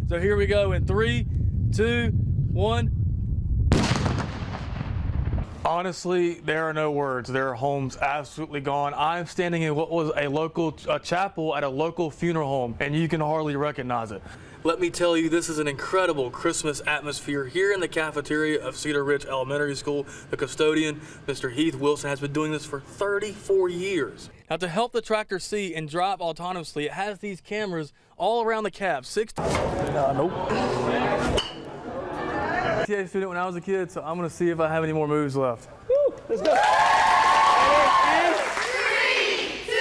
So here we go in 3, 2, 1. Honestly, there are no words. There are homes absolutely gone. I'm standing in what was a local chapel at a local funeral home, and you can hardly recognize it. Let me tell you, this is an incredible Christmas atmosphere here in the cafeteria of Cedar Ridge Elementary School. The custodian, Mr. Heath Wilson, has been doing this for 34 years. Now, to help the tractor see and drive autonomously, it has these cameras all around the cab. Nope. PTA student when I was a kid, so I'm going to see if I have any more moves left. Woo, let's go. 3, 2,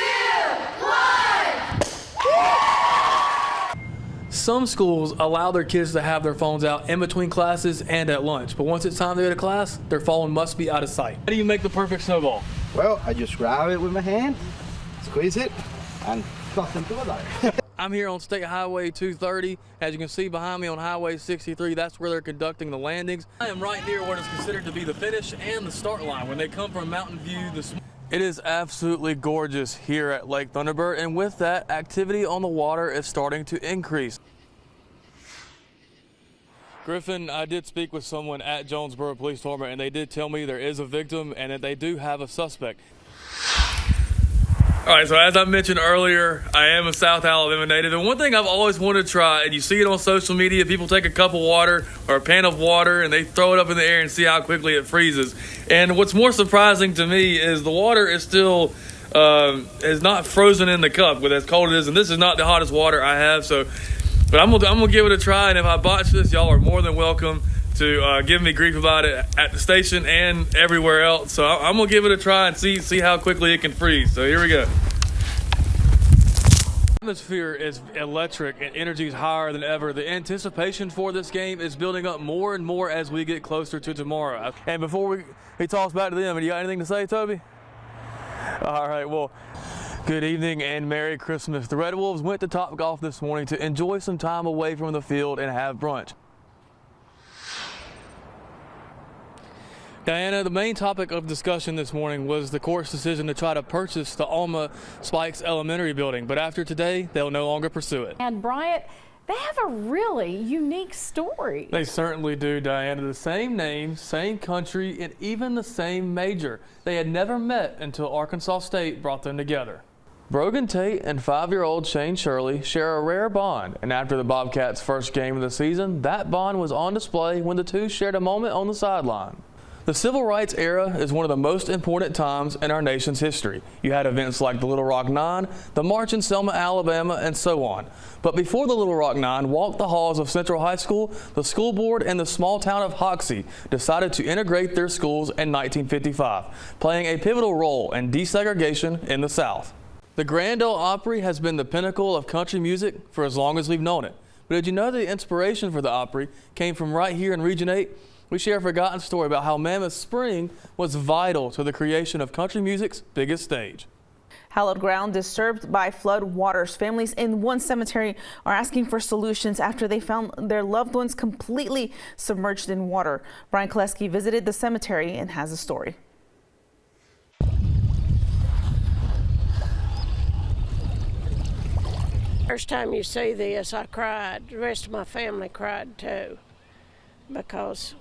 1. Some schools allow their kids to have their phones out in between classes and at lunch, but once it's time to go to class, their phone must be out of sight. How do you make the perfect snowball? Well, I just grab it with my hand, squeeze it, and toss into the light. I'm here on State Highway 230. As you can see behind me on Highway 63, that's where they're conducting the landings. I am right near what is considered to be the finish and the start line when they come from Mountain View. It is absolutely gorgeous here at Lake Thunderbird, and with that, activity on the water is starting to increase. Griffin, I did speak with someone at Jonesboro Police Department, and they did tell me there is a victim and that they do have a suspect. All right, so as I mentioned earlier, I am a South Alabama native, and one thing I've always wanted to try, and you see it on social media, people take a cup of water or a pan of water and they throw it up in the air and see how quickly it freezes. And what's more surprising to me is the water is still is not frozen in the cup with as cold it is, and this is not the hottest water I have. So, but I'm gonna give it a try, and if I botch this, y'all are more than welcome to give me grief about it at the station and everywhere else. So I'm gonna give it a try and see how quickly it can freeze. So here we go. The atmosphere is electric and energy is higher than ever. The anticipation for this game is building up more and more as we get closer to tomorrow. And before we toss back to them, you got anything to say, Toby? All right, well, good evening and Merry Christmas. The Red Wolves went to Topgolf this morning to enjoy some time away from the field and have brunch. Diana, the main topic of discussion this morning was the court's decision to try to purchase the Alma Spikes Elementary building, but after today, they'll no longer pursue it. And Bryant, they have a really unique story. They certainly do, Diana. The same name, same country, and even the same major. They had never met until Arkansas State brought them together. Brogan Tate and 5-year-old Shane Shirley share a rare bond, and after the Bobcats' first game of the season, that bond was on display when the two shared a moment on the sideline. The civil rights era is one of the most important times in our nation's history. You had events like the Little Rock Nine, the March in Selma, Alabama, and so on. But before the Little Rock Nine walked the halls of Central High School, the school board in the small town of Hoxie decided to integrate their schools in 1955, playing a pivotal role in desegregation in the South. The Grand Ole Opry has been the pinnacle of country music for as long as we've known it. But did you know the inspiration for the Opry came from right here in Region 8? We share a forgotten story about how Mammoth Spring was vital to the creation of country music's biggest stage. Hallowed ground disturbed by flood waters. Families in one cemetery are asking for solutions after they found their loved ones completely submerged in water. Brian Koleski visited the cemetery and has a story. First time you see this, I cried. The rest of my family cried too, because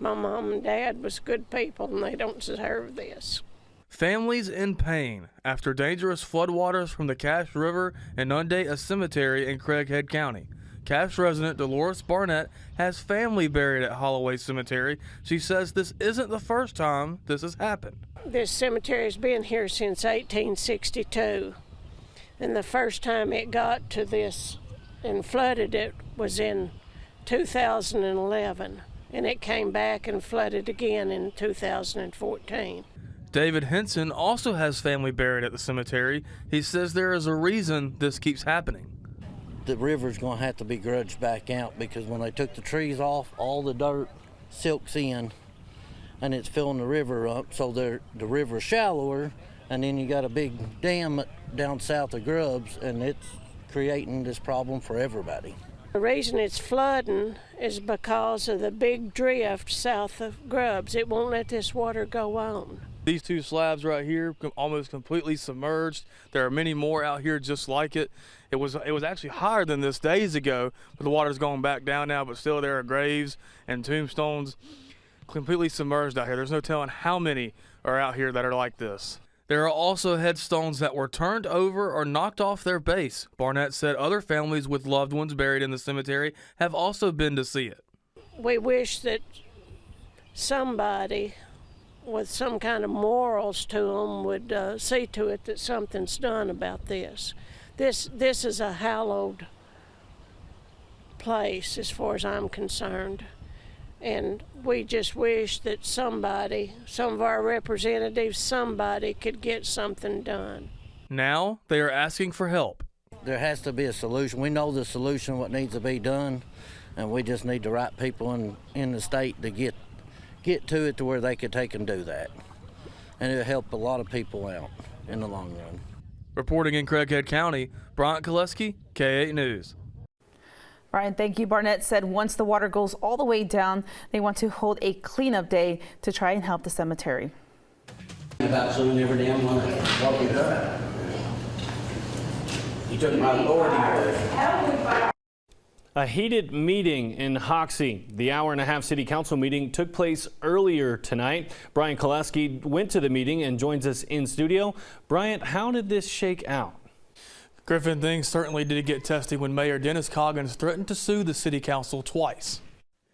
my mom and dad was good people and they don't deserve this. Families in pain after dangerous floodwaters from the Cache River inundate a cemetery in Craighead County. Cache resident Dolores Barnett has family buried at Holloway Cemetery. She says this isn't the first time this has happened. This cemetery's been here since 1862, and the first time it got to this and flooded it was in 2011, and it came back and flooded again in 2014. David Henson also has family buried at the cemetery. He says there is a reason this keeps happening. The river's going to have to be grudged back out because when they took the trees off, all the dirt silks in and it's filling the river up, so the river's shallower, and then you got a big dam down south of Grubbs, and it's creating this problem for everybody. The reason it's flooding is because of the big drift south of Grubbs. It won't let this water go on. These two slabs right here, almost completely submerged. There are many more out here just like it. It was actually higher than this days ago, but the water's going back down now, but still there are graves and tombstones completely submerged out here. There's no telling how many are out here that are like this. There are also headstones that were turned over or knocked off their base. Barnett said other families with loved ones buried in the cemetery have also been to see it. We wish that somebody with some kind of morals to them would see to it that something's done about this. This is a hallowed place as far as I'm concerned. And we just wish that somebody, some of our representatives, somebody could get something done. Now they are asking for help. There has to be a solution. We know the solution, what needs to be done, and we just need the right people in the state to get to it to where they could take and do that. And it'll help a lot of people out in the long run. Reporting in Craighead County, Bryant Koleski, K8 News. Brian, thank you. Barnett said once the water goes all the way down, they want to hold a cleanup day to try and help the cemetery. About suing every damn one of them. What we done? You took my authority away. A heated meeting in Hoxie. The hour-and-a-half city council meeting took place earlier tonight. Brian Koleski went to the meeting and joins us in studio. Bryant, how did this shake out? Griffin, things certainly did get testy when Mayor Dennis Coggins threatened to sue the city council twice.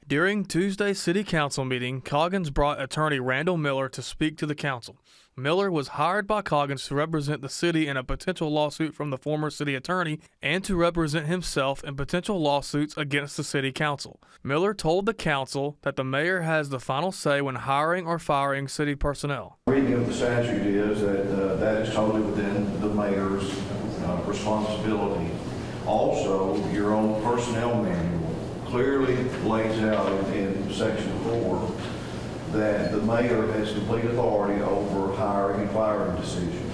During Tuesday's city council meeting, Coggins brought attorney Randall Miller to speak to the council. Miller was hired by Coggins to represent the city in a potential lawsuit from the former city attorney and to represent himself in potential lawsuits against the city council. Miller told the council that the mayor has the final say when hiring or firing city personnel. Reading of the statute is that that is totally within the mayor's responsibility. Also, your own personnel manual clearly lays out in section 4 that the mayor has complete authority over hiring and firing decisions.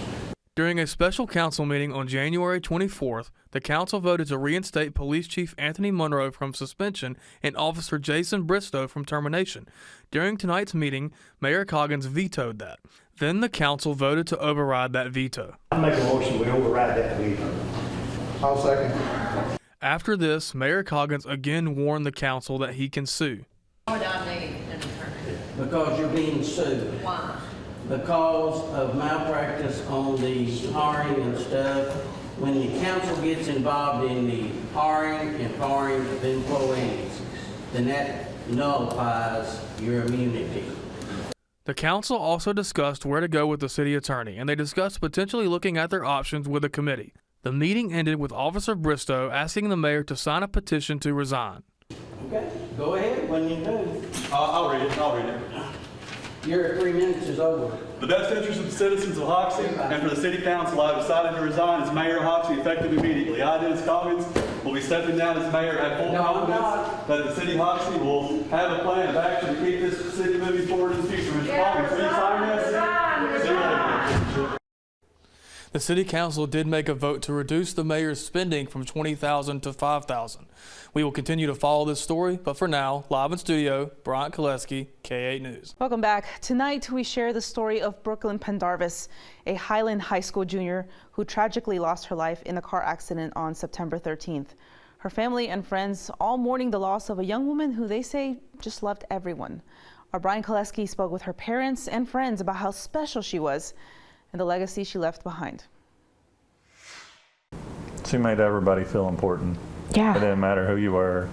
During a special council meeting on January 24th, the council voted to reinstate Police Chief Anthony Monroe from suspension and Officer Jason Bristow from termination. During tonight's meeting, Mayor Coggins vetoed that. Then the council voted to override that veto. I make a motion we override that veto. I'll second. After this, Mayor Coggins again warned the council that he can sue. Why would I need an attorney? Because you're being sued. Why? Because of malpractice on the hiring and stuff. When the council gets involved in the hiring and firing of employees, then that nullifies your immunity. The council also discussed where to go with the city attorney, and they discussed potentially looking at their options with a committee. The meeting ended with Officer Bristow asking the mayor to sign a petition to resign. Okay, go ahead when you do. I'll read it. Your 3 minutes is over. The best interest of the citizens of Hoxie and for the city council, I have decided to resign as mayor of Hoxie effective immediately. I, Dennis Coggins, will be stepping down as mayor at full confidence that the city of Hoxie will have a plan of action to keep this city moving forward in the future. Mr. Coggins, will you sign this? See you later. The city council did make a vote to reduce the mayor's spending from $20,000 to $5,000. We will continue to follow this story, but for now, live in studio, Bryant Koleski, K8 News. Welcome back. Tonight, we share the story of Brooklyn Pendarvis, a Highland High School junior who tragically lost her life in a car accident on September 13th. Her family and friends all mourning the loss of a young woman who they say just loved everyone. Our Brian Koleski spoke with her parents and friends about how special she was and the legacy she left behind. She made everybody feel important. Yeah. It didn't matter who you were,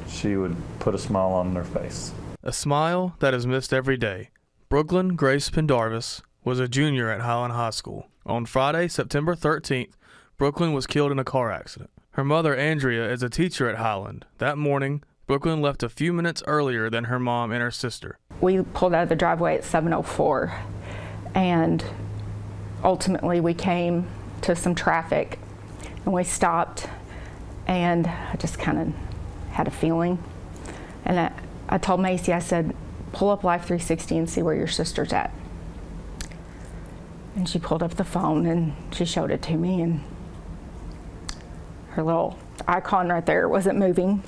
she would put a smile on their face. A smile that is missed every day. Brooklyn Grace Pendarvis was a junior at Highland High School. On Friday, September 13th, Brooklyn was killed in a car accident. Her mother, Andrea, is a teacher at Highland. That morning, Brooklyn left a few minutes earlier than her mom and her sister. We pulled out of the driveway at 7:04, and ultimately we came to some traffic and we stopped, and I just kind of had a feeling, and I told Macy, I said, pull up Life 360 and see where your sister's at. And she pulled up the phone and she showed it to me, and her little icon right there wasn't moving,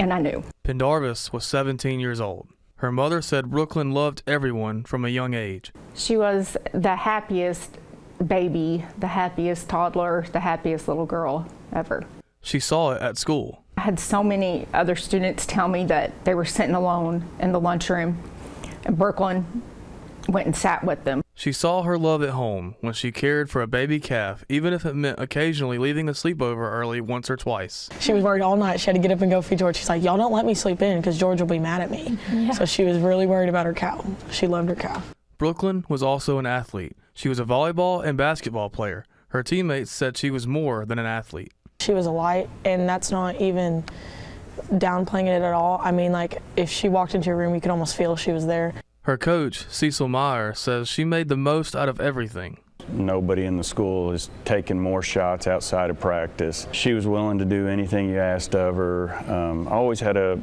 and I knew. Pendarvis was 17 years old. Her mother said Brooklyn loved everyone from a young age. She was the happiest baby, the happiest toddler, the happiest little girl ever. She saw it at school. I had so many other students tell me that they were sitting alone in the lunchroom, and Brooklyn went and sat with them. She saw her love at home when she cared for a baby calf, even if it meant occasionally leaving the sleepover early once or twice. She was worried all night. She had to get up and go feed George. She's like, y'all don't let me sleep in because George will be mad at me. Yeah. So she was really worried about her cow. She loved her cow. Brooklyn was also an athlete. She was a volleyball and basketball player. Her teammates said she was more than an athlete. She was a light, and that's not even downplaying it at all. I mean, like, if she walked into a room, you could almost feel she was there. Her coach, Cecil Meyer, says she made the most out of everything. Nobody in the school is taking more shots outside of practice. She was willing to do anything you asked of her. Always had a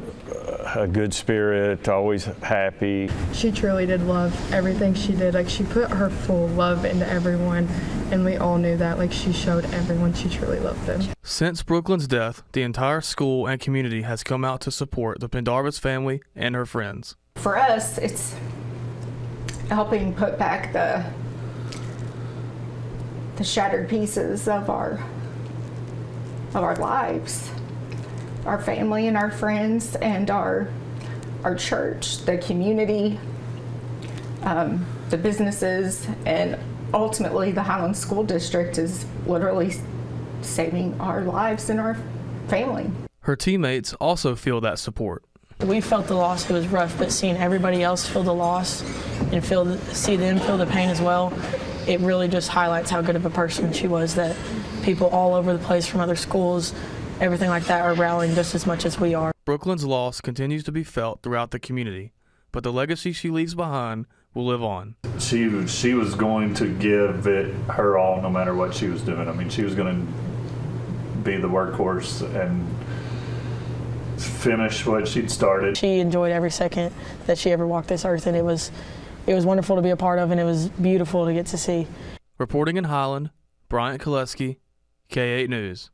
good spirit, always happy. She truly did love everything she did. Like, she put her full love into everyone, and we all knew that. Like, she showed everyone she truly loved them. Since Brooklyn's death, the entire school and community has come out to support the Pendarvis family and her friends. For us, it's helping put back the shattered pieces of our lives, our family and our friends and our church, the community, the businesses, and ultimately the Highland School District is literally saving our lives and our family. Her teammates also feel that support. We felt the loss. It was rough, but seeing everybody else feel the loss and see them feel the pain as well, it really just highlights how good of a person she was, that people all over the place from other schools, everything like that, are rallying just as much as we are. Brooklyn's loss continues to be felt throughout the community, but the legacy she leaves behind will live on. She was going to give it her all no matter what she was doing. I mean, she was going to be the workhorse and finish what she'd started. She enjoyed every second that she ever walked this earth, and it was wonderful to be a part of, and it was beautiful to get to see. Reporting in Highland, Bryant Koleski, K8 News.